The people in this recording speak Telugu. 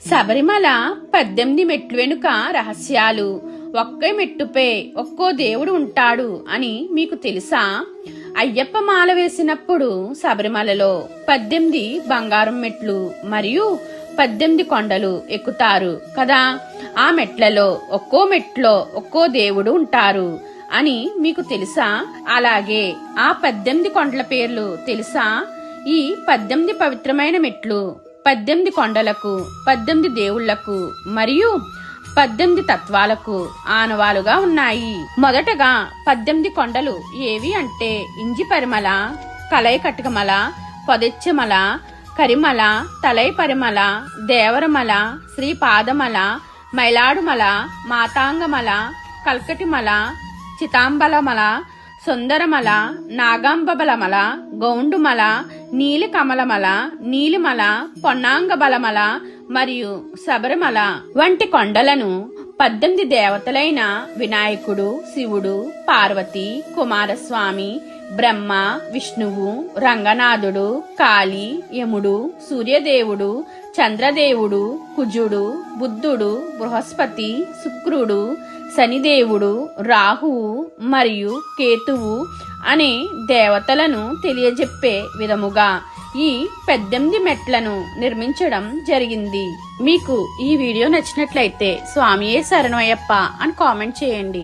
శబరిమల 18 మెట్లు వెనుక రహస్యాలు. ఒక్కే మెట్టుపై ఒక్కో దేవుడు ఉంటాడు అని మీకు తెలుసా? అయ్యప్ప మాల వేసినప్పుడు శబరిమలలో 18 బంగారం మెట్లు మరియు 18 కొండలు ఎక్కుతారు కదా. ఆ మెట్లలో ఒక్కో మెట్లో ఒక్కో దేవుడు ఉంటారు అని మీకు తెలుసా? అలాగే ఆ 18 కొండల పేర్లు తెలుసా? ఈ 18 పవిత్రమైన మెట్లు 18 కొండలకు, 18 దేవుళ్లకు మరియు 18 తత్వాలకు ఆనవాలుగా ఉన్నాయి. మొదటగా 18 కొండలు ఏవి అంటే ఇంజిపరిమల, కలైకటకమల, పొదెచ్చమల, కరిమల, తలై పరిమల, దేవరమల, శ్రీపాదమల, మైలాడుమల, మాతాంగమల, కల్కటిమల, చితాంబలమల, సుందరమల, నాగాంబబలమల, గౌండుమల, నీలికమలమల, నీలిమల, పొన్నాంగబలమల మరియు శబరిమల వంటి కొండలను 18 దేవతలైన వినాయకుడు, శివుడు, పార్వతి, కుమారస్వామి, బ్రహ్మ, విష్ణువు, రంగనాథుడు, కాళీ, యముడు, సూర్యదేవుడు, చంద్రదేవుడు, కుజుడు, బుద్ధుడు, బృహస్పతి, శుక్రుడు, శనిదేవుడు, రాహువు మరియు కేతువు అనే దేవతలను తెలియజెప్పే విధముగా ఈ 18 మెట్లను నిర్మించడం జరిగింది. మీకు ఈ వీడియో నచ్చినట్లయితే స్వామియే శరణమయ్యప్ప అని కామెంట్ చేయండి.